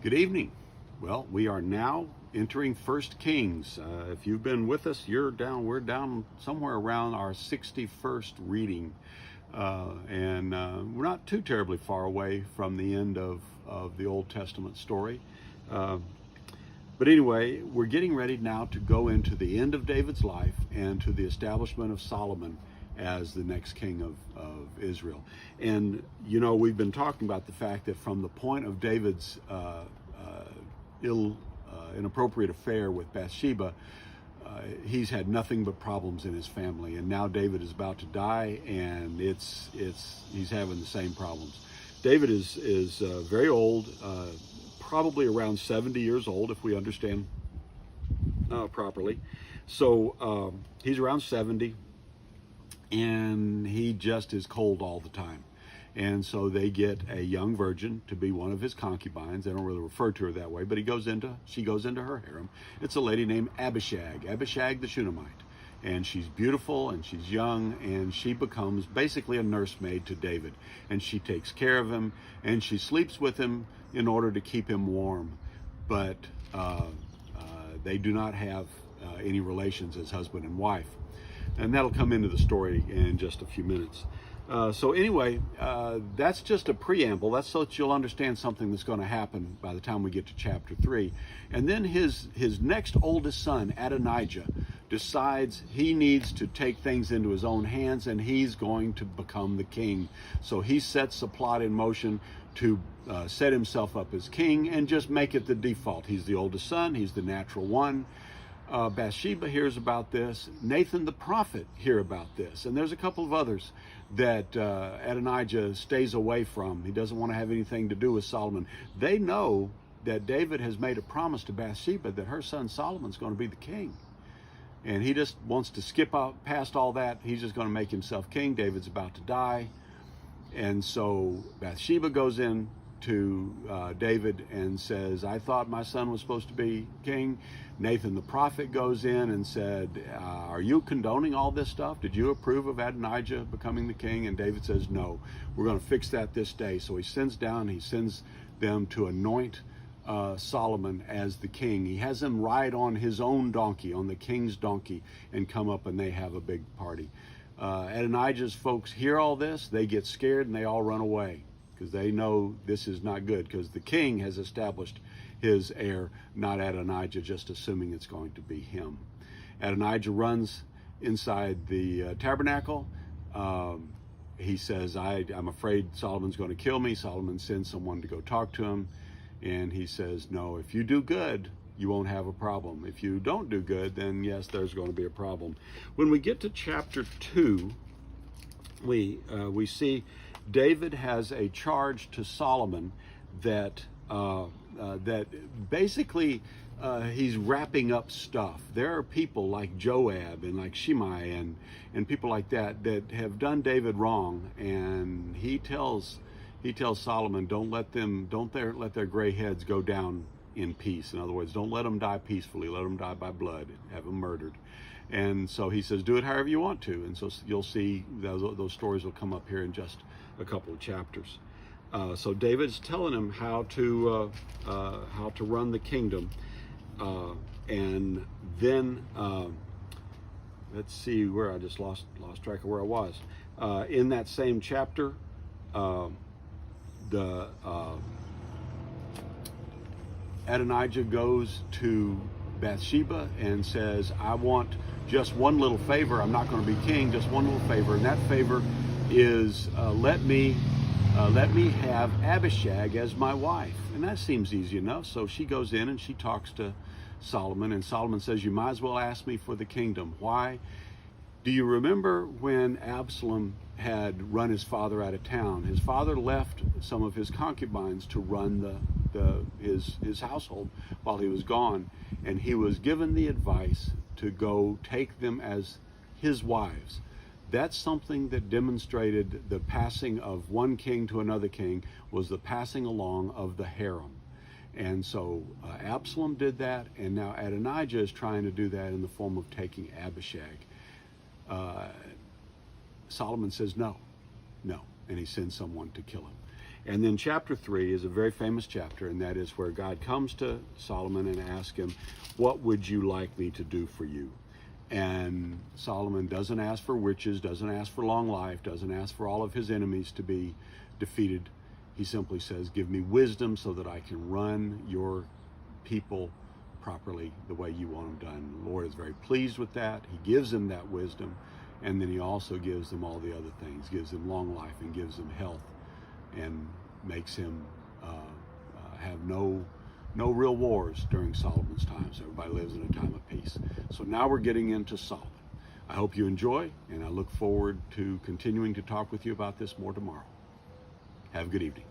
Good evening. Well, we are now entering First Kings. If you've been with us, we're down somewhere around our 61st reading. And we're not too terribly far away from the end of the Old Testament story. But anyway, we're getting ready now to go into the end of David's life and to the establishment of Solomon as the next king of Israel. And, you know, we've been talking about the fact that from the point of David's inappropriate affair with Bathsheba, he's had nothing but problems in his family. And now David is about to die, and he's having the same problems. David is very old, probably around 70 years old, if we understand properly. So he's around 70. And he just is cold all the time. And so they get a young virgin to be one of his concubines. They don't really refer to her that way, but she goes into her harem. It's a lady named Abishag the Shunammite. And she's beautiful and she's young, and she becomes basically a nursemaid to David. And she takes care of him and she sleeps with him in order to keep him warm. But they do not have any relations as husband and wife. And that'll come into the story in just a few minutes. So anyway, that's just a preamble. That's so that you'll understand something that's going to happen by the time we get to chapter 3. And then his next oldest son, Adonijah, decides he needs to take things into his own hands, and he's going to become the king. So he sets a plot in motion to set himself up as king and just make it the default. He's the oldest son. He's the natural one. Bathsheba hears about this. Nathan the prophet hears about this. And there's a couple of others that Adonijah stays away from. He doesn't want to have anything to do with Solomon. They know that David has made a promise to Bathsheba that her son Solomon's going to be the king. And he just wants to skip out past all that. He's just going to make himself king. David's about to die. And so Bathsheba goes in to David and says, I thought my son was supposed to be king. Nathan the prophet goes in and said, are you condoning all this stuff? Did you approve of Adonijah becoming the king? And David says, no, we're going to fix that this day. So he sends them to anoint Solomon as the king. He has him ride on his own donkey, on the king's donkey, and come up and they have a big party. Adonijah's folks hear all this, they get scared and they all run away, because they know this is not good, because the king has established his heir, not Adonijah, just assuming it's going to be him. Adonijah runs inside the tabernacle. He says, I'm afraid Solomon's going to kill me. Solomon sends someone to go talk to him. And he says, no, if you do good, you won't have a problem. If you don't do good, then yes, there's going to be a problem. When we get to chapter 2, we see David has a charge to Solomon that basically he's wrapping up stuff. There are people like Joab and like Shimei and people like that have done David wrong, and he tells Solomon, don't let their gray heads go down in peace. In other words, don't let them die peacefully. Let them die by blood. Have them murdered. And so he says, do it however you want to. And so you'll see those stories will come up here in just a couple of chapters. So David's telling him how to run the kingdom, and then let's see where I just lost track of where I was. In that same chapter, Adonijah goes to Bathsheba and says, I want just one little favor. I'm not going to be king, just one little favor. And that favor is let me have Abishag as my wife. And that seems easy enough. So she goes in and she talks to Solomon, and Solomon says, you might as well ask me for the kingdom. Why? Do you remember when Absalom had run his father out of town? His father left some of his concubines to run his household while he was gone, and he was given the advice to go take them as his wives. That's something that demonstrated the passing of one king to another king, was the passing along of the harem. And so Absalom did that, and now Adonijah is trying to do that in the form of taking Abishag. Solomon says no, and he sends someone to kill him. And then chapter 3 is a very famous chapter, and that is where God comes to Solomon and asks him, what would you like me to do for you? And Solomon doesn't ask for riches, doesn't ask for long life, doesn't ask for all of his enemies to be defeated. He simply says, give me wisdom so that I can run your people properly the way you want them done. The Lord is very pleased with that. He gives him that wisdom, and then he also gives them all the other things, gives him long life and gives him health, and makes him have no real wars during Solomon's time. So everybody lives in a time of peace. So now we're getting into Solomon. I hope you enjoy, and I look forward to continuing to talk with you about this more tomorrow. Have a good evening.